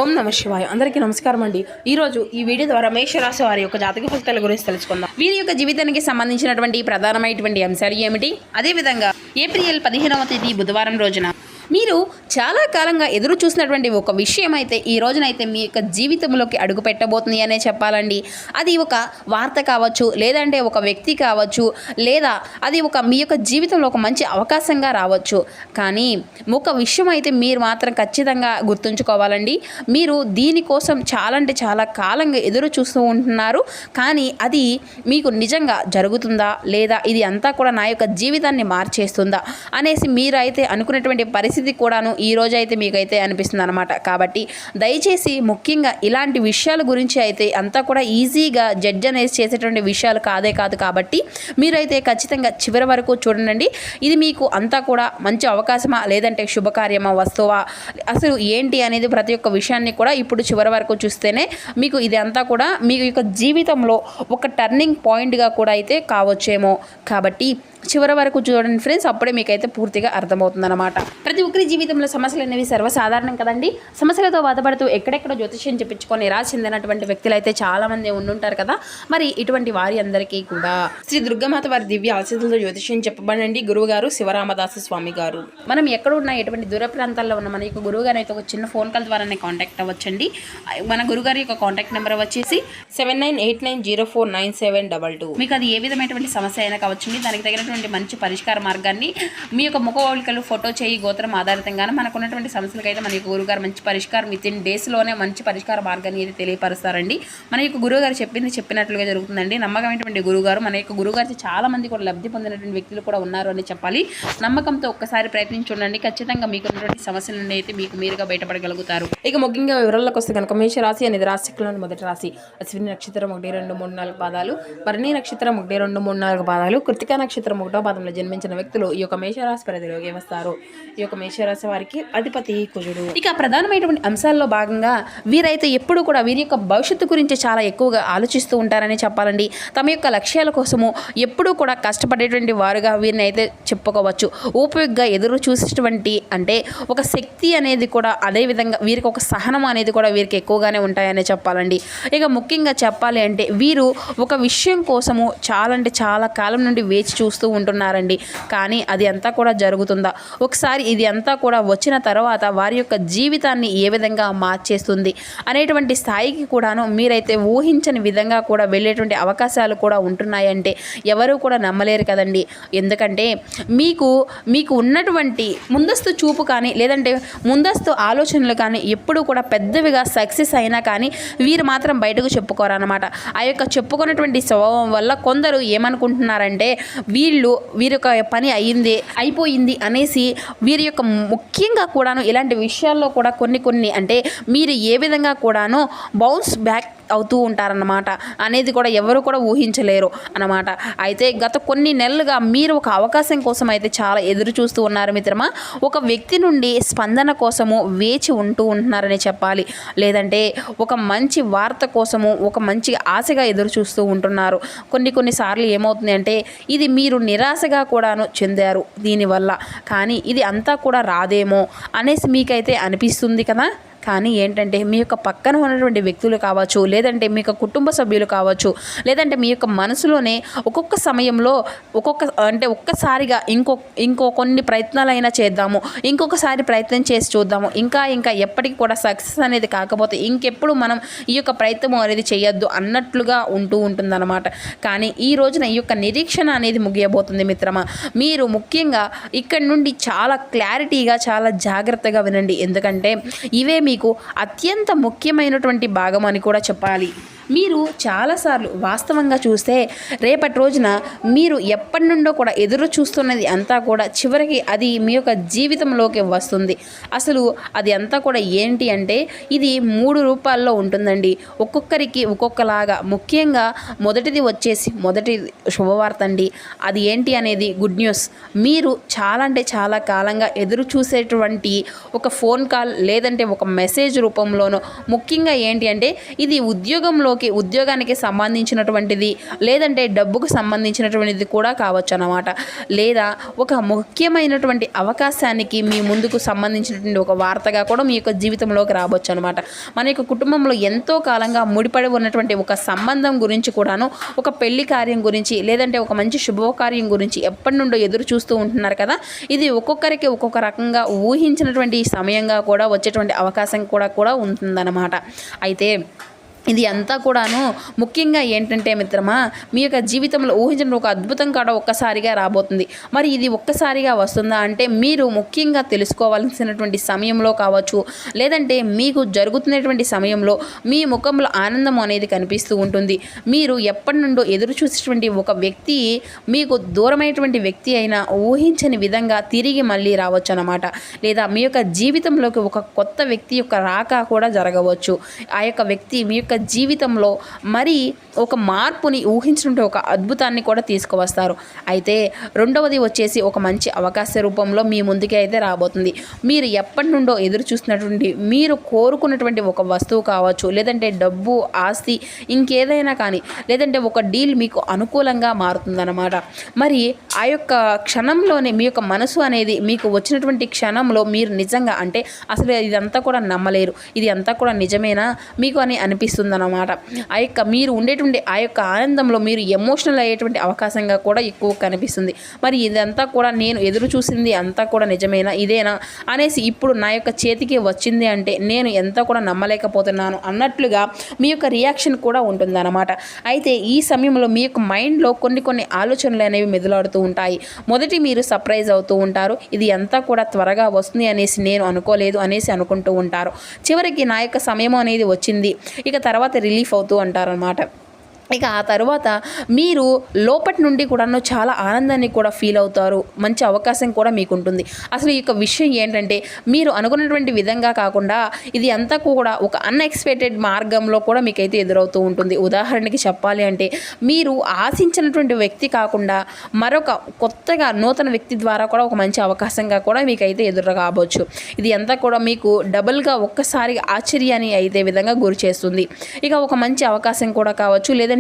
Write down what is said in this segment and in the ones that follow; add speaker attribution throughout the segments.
Speaker 1: ఓం నమ శివాయ. అందరికీ నమస్కారం అండి. ఈరోజు ఈ వీడియో ద్వారా మేషరాశి వారి యొక్క జాతక ఫలితాల గురించి తెలుసుకుందాం. వీరి యొక్క జీవితానికి సంబంధించినటువంటి ప్రధానమైనటువంటి అంశాలు ఏమిటి, అదేవిధంగా ఏప్రిల్ 15వ తేదీ బుధవారం రోజున మీరు చాలా కాలంగా ఎదురు చూసినటువంటి ఒక విషయం అయితే ఈ రోజునైతే మీ యొక్క జీవితంలోకి అడుగు పెట్టబోతుంది అనే చెప్పాలండి. అది ఒక వార్త కావచ్చు, లేదంటే ఒక వ్యక్తి కావచ్చు, లేదా అది మీ యొక్క జీవితంలో ఒక మంచి అవకాశంగా రావచ్చు. కానీ ఒక విషయం అయితే మీరు మాత్రం ఖచ్చితంగా గుర్తుంచుకోవాలండి. మీరు దీనికోసం చాలా కాలంగా ఎదురు చూస్తూ ఉంటున్నారు. కానీ అది మీకు నిజంగా జరుగుతుందా, లేదా ఇది అంతా కూడా నా యొక్క జీవితాన్ని మార్చేస్తుందా అనేసి మీరైతే అనుకునేటువంటి పరిస్థితి కూడాను ఈ రోజు అయితే మీకైతే అనిపిస్తుంది అనమాట. కాబట్టి దయచేసి ముఖ్యంగా ఇలాంటి విషయాల గురించి అయితే అంతా కూడా ఈజీగా జడ్జ్ అనేది చేసేటువంటి విషయాలు కాదు కాబట్టి మీరైతే ఖచ్చితంగా చివరి వరకు చూడండి. ఇది మీకు అంతా కూడా మంచి అవకాశమా, లేదంటే శుభకార్యమా, వస్తువా, అసలు ఏంటి అనేది ప్రతి ఒక్క విషయాన్ని కూడా ఇప్పుడు చివరి వరకు చూస్తేనే మీకు ఇది అంతా కూడా మీ యొక్క జీవితంలో ఒక టర్నింగ్ పాయింట్గా కూడా అయితే కావచ్చేమో. కాబట్టి చివరి వరకు చూడండి ఫ్రెండ్స్, అప్పుడే మీకైతే పూర్తిగా అర్థమవుతుందన్నమాట. ప్రతి ఒక్కరి జీవితంలో సమస్యలు అనేవి సర్వసాధారణం కదండి. సమస్యలతో బాధపడుతూ ఎక్కడెక్కడ జ్యోతిష్యం చెప్పించుకొని నిరాశ చెందినటువంటి వ్యక్తులు అయితే చాలామంది ఉండుంటారు కదా. మరి ఇటువంటి వారి అందరికీ కూడా శ్రీ దుర్గామాత వారి దివ్య ఆశీస్సులతో జ్యోతిష్యం చెప్పబడండి గురువు గారు శివరామదాస స్వామి గారు. మనం ఎక్కడ ఉన్నా, ఎటువంటి దూర ప్రాంతాల్లో ఉన్న మన యొక్క గురువు గారు అయితే ఒక చిన్న ఫోన్ కాల్ ద్వారానే కాంటాక్ట్ అవ్వచ్చండి. మన గురుగారి యొక్క కాంటాక్ట్ నెంబర్ వచ్చేసి 7989049722. మీకు అది ఏ విధమైనటువంటి సమస్య అయినా కావచ్చండి. దానికి తగినటువంటి మంచి పరిష్కార మార్గాన్ని మీ యొక్క ముఖ పోలికలు, ఫోటో చేయి, గోత్రం ఆధారితంగానే మనకు ఉన్నటువంటి సమస్యలకు అయితే మన యొక్క గురుగారు మంచి పరిష్కారం వితిన్ డేస్లోనే మంచి పరిష్కార మార్గాన్ని అయితే తెలియపరుస్తారండి. మన యొక్క గురువుగారు చెప్పినట్లుగా జరుగుతుందండి. నమ్మకమైనటువంటి గురువుగారు. మన యొక్క గురువుగారు చాలా మంది కూడా లబ్ధి పొందినటువంటి వ్యక్తులు కూడా ఉన్నారు అని చెప్పాలి. నమ్మకంతో ఒక్కసారి ప్రయత్నించి ఉండండి. ఖచ్చితంగా మీకు ఉన్నటువంటి సమస్యల నుండి అయితే మీకు మీరుగా బయటపడగలుగుతారు. ఇక ముఖ్యంగా వివరాలకు వస్తే కనుక మేషరాశి అనేది రాశిలోని మొదటి రాశి. అశ్విని నక్షత్రం 1, 2, 3, 4 పాదాలు, భరణి నక్షత్రం 1, 2, 3, 4 పాదాలు, కృతికా నక్షత్రం 1వ పాదంలో జన్మించిన వ్యక్తులు ఈ యొక్క మేషరాశి పరిధిలోకి వస్తారు. ఈ యొక్క మేషరాశి వారికి అధిపతి కుజుడు. ఇక ప్రధానమైనటువంటి అంశాల్లో భాగంగా వీరైతే ఎప్పుడు కూడా వీరి యొక్క భవిష్యత్తు గురించి చాలా ఎక్కువగా ఆలోచిస్తూ ఉంటారని చెప్పాలండి. తమ యొక్క లక్ష్యాల కోసము ఎప్పుడూ కూడా కష్టపడేటువంటి వారుగా వీరిని అయితే చెప్పుకోవచ్చు. ఓపికగా ఎదురు చూసేటువంటి అంటే ఒక శక్తి అనేది కూడా, అదేవిధంగా వీరికి ఒక సహనం అనేది కూడా వీరికి ఎక్కువగానే ఉంటాయని చెప్పాలండి. ఇక ముఖ్యంగా చెప్పాలి అంటే వీరు ఒక విషయం కోసము చాలా కాలం నుండి వేచి చూస్తూ ఉంటున్నారండి. కానీ అది అంతా కూడా జరుగుతుందా, ఒకసారి ఇది అంతా కూడా వచ్చిన తర్వాత వారి యొక్క జీవితాన్ని ఏ విధంగా మార్చేస్తుంది అనేటువంటి స్థాయికి కూడాను మీరైతే ఊహించని విధంగా కూడా వెళ్ళేటువంటి అవకాశాలు కూడా ఉంటున్నాయంటే ఎవరు కూడా నమ్మలేరు కదండి. ఎందుకంటే మీకు ఉన్నటువంటి ముందస్తు చూపు కానీ, లేదంటే ముందస్తు ఆలోచనలు కానీ ఎప్పుడు కూడా పెద్దవిగా సక్సెస్ అయినా కానీ వీరు మాత్రం బయటకు చెప్పుకోరన్నమాట. ఆ యొక్క చెప్పుకున్నటువంటి స్వభావం వల్ల కొందరు ఏమనుకుంటున్నారంటే వీరి యొక్క పని అయిపోయింది అనేసి వీరి యొక్క ముఖ్యంగా కూడాను ఇలాంటి విషయాల్లో కూడా కొన్ని అంటే మీరు ఏ విధంగా కూడాను బౌన్స్ బ్యాక్ అవుతూ ఉంటారన్నమాట అనేది కూడా ఎవరు కూడా ఊహించలేరు అన్నమాట. అయితే గత కొన్ని నెలలుగా మీరు ఒక అవకాశం కోసం అయితే చాలా ఎదురు చూస్తూ ఉన్నారు మిత్రమా. ఒక వ్యక్తి నుండి స్పందన కోసము వేచి ఉంటున్నారని చెప్పాలి. లేదంటే ఒక మంచి వార్త కోసము ఒక మంచి ఆశగా ఎదురు చూస్తూ ఉంటున్నారు. కొన్నిసార్లు ఏమవుతుంది అంటే ఇది మీరు నిరాశగా కూడాను చెందారు దీనివల్ల. కానీ ఇది అంతా కూడా రాదేమో అనేసి మీకైతే అనిపిస్తుంది కదా. కానీ ఏంటంటే మీ యొక్క పక్కన ఉన్నటువంటి వ్యక్తులు కావచ్చు, లేదంటే మీ యొక్క కుటుంబ సభ్యులు కావచ్చు, లేదంటే మీ యొక్క మనసులోనే ఒక్కొక్క సమయంలో ఒక్కసారిగా ఇంకో కొన్ని ప్రయత్నాలైనా చేద్దాము, ఇంకొకసారి ప్రయత్నం చేసి చూద్దాము, ఇంకా ఎప్పటికీ కూడా సక్సెస్ అనేది కాకపోతే ఇంకెప్పుడు మనం ఈ యొక్క ప్రయత్నం అనేది చేయొద్దు అన్నట్లుగా ఉంటుందన్నమాట. కానీ ఈ రోజున ఈ యొక్క నిరీక్షణ అనేది ముగియబోతుంది మిత్రమా. మీరు ముఖ్యంగా ఇక్కడి నుండి చాలా క్లారిటీగా, చాలా జాగ్రత్తగా వినండి. ఎందుకంటే ఇవే మీకు అత్యంత ముఖ్యమైనటువంటి భాగం అని కూడా చెప్పాలి. మీరు చాలాసార్లు వాస్తవంగా చూస్తే రేపటి రోజున మీరు ఎప్పటి నుండో కూడా ఎదురు చూస్తున్నది అంతా కూడా చివరికి అది మీ యొక్క జీవితంలోకి వస్తుంది. అసలు అది అంతా కూడా ఏంటి అంటే ఇది 3 రూపాల్లో ఉంటుందండి. ఒక్కొక్కరికి ఒక్కొక్కలాగా. ముఖ్యంగా మొదటి శుభవార్త అండి. అది ఏంటి అనేది గుడ్ న్యూస్. మీరు చాలా కాలంగా ఎదురు చూసేటువంటి ఒక ఫోన్ కాల్, లేదంటే ఒక మెసేజ్ రూపంలోనో, ముఖ్యంగా ఏంటి అంటే ఇది ఉద్యోగంలో జీవితంలోకి ఉద్యోగానికి సంబంధించినటువంటిది, లేదంటే డబ్బుకు సంబంధించినటువంటిది కూడా కావచ్చు అన్నమాట. లేదా ఒక ముఖ్యమైనటువంటి అవకాశానికి మీ ముందుకు సంబంధించినటువంటి ఒక వార్తగా కూడా మీ యొక్క జీవితంలోకి రావచ్చు అనమాట. మన యొక్క కుటుంబంలో ఎంతో కాలంగా ముడిపడి ఉన్నటువంటి ఒక సంబంధం గురించి కూడాను, ఒక పెళ్లి కార్యం గురించి, లేదంటే ఒక మంచి శుభకార్యం గురించి ఎప్పటి నుండో ఎదురు చూస్తూ ఉంటున్నారు కదా. ఇది ఒక్కొక్కరికి ఒక్కొక్క రకంగా ఊహించినటువంటి సమయంగా కూడా వచ్చేటువంటి అవకాశం కూడా ఉంటుందన్నమాట. అయితే ఇది అంతా కూడాను ముఖ్యంగా ఏంటంటే మిత్రమా, మీ యొక్క జీవితంలో ఊహించిన ఒక అద్భుతం కూడా ఒక్కసారిగా రాబోతుంది. మరి ఇది ఒక్కసారిగా వస్తుందా అంటే, మీరు ముఖ్యంగా తెలుసుకోవాల్సినటువంటి సమయంలో కావచ్చు, లేదంటే మీకు జరుగుతున్నటువంటి సమయంలో మీ ముఖంలో ఆనందం అనేది కనిపిస్తూ ఉంటుంది. మీరు ఎప్పటి నుండో ఎదురు చూసేటువంటి ఒక వ్యక్తి, మీకు దూరమైనటువంటి వ్యక్తి అయినా ఊహించని విధంగా తిరిగి మళ్ళీ రావచ్చు అన్నమాట. లేదా మీ యొక్క జీవితంలోకి ఒక కొత్త వ్యక్తి యొక్క రాక కూడా జరగవచ్చు. ఆ యొక్క వ్యక్తి మీ యొక్క జీవితంలో మరి ఒక మార్పుని ఊహించుంటే ఒక అద్భుతాన్ని కూడా తీసుకువస్తారు. అయితే రెండవది వచ్చేసి ఒక మంచి అవకాశ రూపంలో మీ ముందుకే అయితే రాబోతుంది. మీరు ఎప్పటి నుండో ఎదురు చూస్తున్నటువంటి, మీరు కోరుకున్నటువంటి ఒక వస్తువు కావచ్చు, లేదంటే డబ్బు, ఆస్తి, ఇంకేదైనా కానీ, లేదంటే ఒక డీల్ మీకు అనుకూలంగా మారుతుందన్నమాట. మరి ఆ యొక్క క్షణంలోనే మీ యొక్క మనసు అనేది మీకు వచ్చినటువంటి క్షణంలో మీరు నిజంగా అంటే అసలు ఇదంతా కూడా నమ్మలేరు, ఇది అంతా కూడా నిజమేనా మీకు అని అనిపిస్తుంది అన్నమాట. ఆ యొక్క మీరు ఉండేటువంటి ఆ యొక్క ఆనందంలో మీరు ఎమోషనల్ అయ్యేటువంటి అవకాశంగా కూడా ఎక్కువ కనిపిస్తుంది. మరి ఇదంతా కూడా నేను ఎదురు చూసింది అంతా కూడా నిజమేనా, ఇదేనా అనేసి ఇప్పుడు నా యొక్క చేతికి వచ్చింది అంటే నేను ఎంత కూడా నమ్మలేకపోతున్నాను అన్నట్లుగా మీ యొక్క రియాక్షన్ కూడా ఉంటుందన్నమాట. అయితే ఈ సమయంలో మీ యొక్క మైండ్లో కొన్ని ఆలోచనలు అనేవి మెదులాడుతూ ఉంటాయి. మొదటి మీరు సర్ప్రైజ్ అవుతూ ఉంటారు, ఇది అంతా కూడా త్వరగా వస్తుంది అనేసి నేను అనుకోలేదు అనేసి అనుకుంటూ ఉంటారు. చివరికి నా యొక్క సమయం అనేది వచ్చింది, ఇక తర్వాత రిలీఫ్ అవుతూ అంటారనమాట. ఇక ఆ తర్వాత మీరు లోపటి నుండి కూడాను చాలా ఆనందాన్ని కూడా ఫీల్ అవుతారు. మంచి అవకాశం కూడా మీకు ఉంటుంది. అసలు ఈ యొక్క విషయం ఏంటంటే, మీరు అనుకున్నటువంటి విధంగా కాకుండా ఇది అంతా కూడా ఒక అన్ఎక్స్పెక్టెడ్ మార్గంలో కూడా మీకైతే ఎదురవుతూ ఉంటుంది. ఉదాహరణకి చెప్పాలి అంటే, మీరు ఆశించినటువంటి వ్యక్తి కాకుండా మరొక కొత్తగా నూతన వ్యక్తి ద్వారా కూడా ఒక మంచి అవకాశంగా కూడా మీకైతే ఎదురు కావచ్చు. ఇది అంతా కూడా మీకు డబుల్గా ఒక్కసారిగా ఆశ్చర్యాన్ని అయితే విధంగా గురి చేస్తుంది. ఇక ఒక మంచి అవకాశం కూడా కావచ్చు, లేదంటే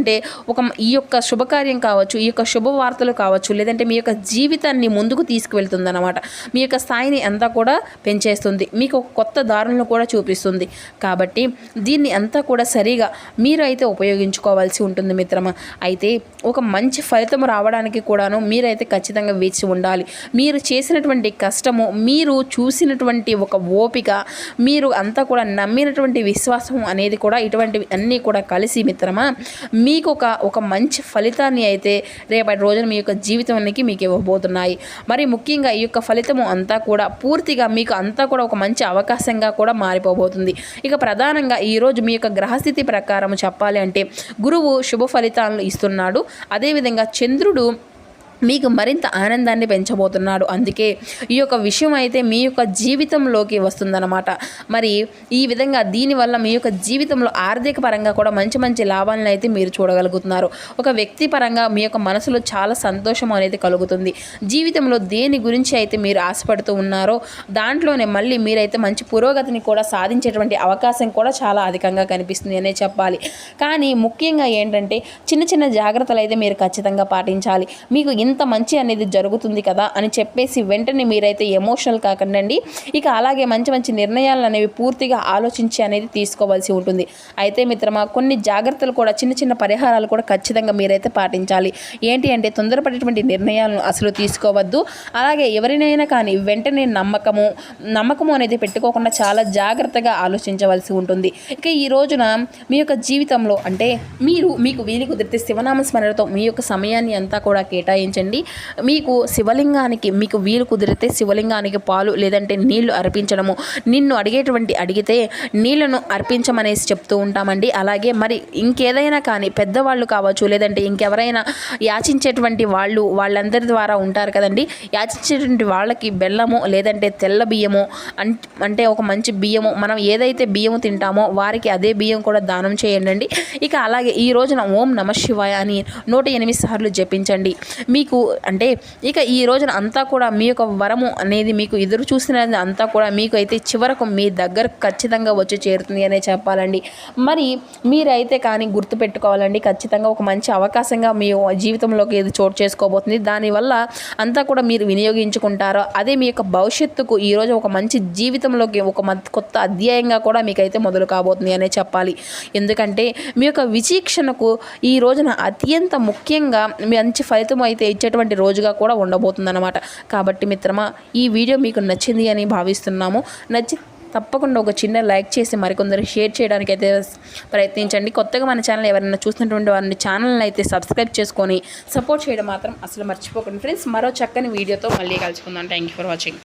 Speaker 1: ఈ యొక్క శుభకార్యం కావచ్చు, ఈ యొక్క శుభవార్తలు కావచ్చు, లేదంటే మీ యొక్క జీవితాన్ని ముందుకు తీసుకువెళ్తుంది అన్నమాట. మీ యొక్క స్థాయిని అంతా కూడా పెంచేస్తుంది, మీకు ఒక కొత్త దారులను కూడా చూపిస్తుంది. కాబట్టి దీన్ని అంతా కూడా సరిగా మీరు అయితే ఉపయోగించుకోవాల్సి ఉంటుంది మిత్రమా. అయితే ఒక మంచి ఫలితం రావడానికి కూడాను మీరైతే ఖచ్చితంగా వేచి ఉండాలి. మీరు చేసినటువంటి కష్టము, మీరు చూసినటువంటి ఒక ఓపిక, మీరు అంతా కూడా నమ్మినటువంటి విశ్వాసం అనేది కూడా ఇటువంటివి అన్నీ కూడా కలిసి మిత్రమా మీకు ఒక మంచి ఫలితాన్ని అయితే రేపటి రోజున మీ యొక్క జీవితానికి మీకు ఇవ్వబోతున్నాయి. మరి ముఖ్యంగా ఈ యొక్క ఫలితము అంతా కూడా పూర్తిగా మీకు అంతా కూడా ఒక మంచి అవకాశంగా కూడా మారిపోబోతుంది. ఇక ప్రధానంగా ఈరోజు మీ యొక్క గ్రహస్థితి ప్రకారం చెప్పాలి అంటే, గురువు శుభ ఫలితాలను ఇస్తున్నాడు. అదేవిధంగా చంద్రుడు మీకు మరింత ఆనందాన్ని పెంచబోతున్నాడు. అందుకే ఈ యొక్క విషయం అయితే మీ యొక్క జీవితంలోకి వస్తుందన్నమాట. మరి ఈ విధంగా దీనివల్ల మీ యొక్క జీవితంలో ఆర్థిక పరంగా కూడా మంచి లాభాలను అయితే మీరు చూడగలుగుతున్నారు. ఒక వ్యక్తి పరంగా మీ యొక్క మనసులో చాలా సంతోషం అనేది కలుగుతుంది. జీవితంలో దేని గురించి అయితే మీరు ఆశపడుతూ ఉన్నారో దాంట్లోనే మళ్ళీ మీరైతే మంచి పురోగతిని కూడా సాధించేటువంటి అవకాశం కూడా చాలా అధికంగా కనిపిస్తుంది అనే చెప్పాలి. కానీ ముఖ్యంగా ఏంటంటే చిన్న జాగ్రత్తలు అయితే మీరు ఖచ్చితంగా పాటించాలి. మీకు ఇంత మంచి అనేది జరుగుతుంది కదా అని చెప్పేసి వెంటనే మీరైతే ఎమోషనల్ కాకండి. ఇక అలాగే మంచి నిర్ణయాలు అనేవి పూర్తిగా ఆలోచించి అనేది తీసుకోవాల్సి ఉంటుంది. అయితే మిత్రమా, కొన్ని జాగ్రత్తలు కూడా చిన్న పరిహారాలు కూడా ఖచ్చితంగా మీరైతే పాటించాలి. ఏంటి అంటే, తొందరపడేటువంటి నిర్ణయాలను అసలు తీసుకోవద్దు. అలాగే ఎవరినైనా కానీ వెంటనే నమ్మకము అనేది పెట్టుకోకుండా చాలా జాగ్రత్తగా ఆలోచించవలసి ఉంటుంది. ఇక ఈ రోజున మీ యొక్క జీవితంలో అంటే మీకు వీలు కుదిరితే శివనామ స్మరణతో మీ యొక్క సమయాన్ని అంతా కూడా కేటాయించండి. మీకు శివలింగానికి మీకు వీలు కుదిరితే శివలింగానికి పాలు లేదంటే నీళ్లు అర్పించడము, అడిగితే నీళ్లను అర్పించమనేసి చెప్తూ ఉంటామండి. అలాగే మరి ఇంకేదైనా కానీ పెద్దవాళ్ళు కావచ్చు, లేదంటే ఇంకెవరైనా యాచించేటువంటి వాళ్ళందరి ద్వారా ఉంటారు కదండి, యాచించేటువంటి వాళ్ళకి బెల్లము లేదంటే తెల్ల బియ్యము అంటే ఒక మంచి బియ్యము, మనం ఏదైతే బియ్యము తింటామో వారికి అదే బియ్యం కూడా దానం చేయండి. ఇక అలాగే ఈ రోజున ఓం నమ శివాయ అని 108 సార్లు జపించండి. మీకు మీకు అంటే ఇక ఈ రోజున అంతా కూడా మీ యొక్క వరము అనేది మీకు ఎదురు చూస్తున్నది అంతా కూడా మీకు అయితే చివరకు మీ దగ్గర ఖచ్చితంగా వచ్చి చేరుతుంది అనే చెప్పాలండి. మరి మీరైతే కానీ గుర్తుపెట్టుకోవాలండి, ఖచ్చితంగా ఒక మంచి అవకాశంగా మీ జీవితంలోకి ఇది చోటు చేసుకోబోతుంది. దానివల్ల అంతా కూడా మీరు వినియోగించుకుంటారో అదే మీ యొక్క భవిష్యత్తుకు ఈరోజు ఒక మంచి జీవితంలోకి ఒక కొత్త అధ్యాయంగా కూడా మీకైతే మొదలు కాబోతుంది అనే చెప్పాలి. ఎందుకంటే మీ యొక్క విచక్షణకు ఈ రోజున అత్యంత ముఖ్యంగా మంచి ఫలితం అయితే ఇచ్చేటువంటి రోజుగా కూడా ఉండబోతుంది అన్నమాట. కాబట్టి మిత్రమా, ఈ వీడియో మీకు నచ్చింది అని భావిస్తున్నాము. తప్పకుండా ఒక చిన్న లైక్ చేసి మరికొందరికి షేర్ చేయడానికి అయితే ప్రయత్నించండి. కొత్తగా మన ఛానల్ ఎవరైనా చూసినటువంటి వారిని ఛానల్ని అయితే సబ్స్క్రైబ్ చేసుకొని సపోర్ట్ చేయడం మాత్రం అసలు మర్చిపోకండి ఫ్రెండ్స్. మరో చక్కని వీడియోతో మళ్ళీ కలుసుకుందాం. Thank you for watching.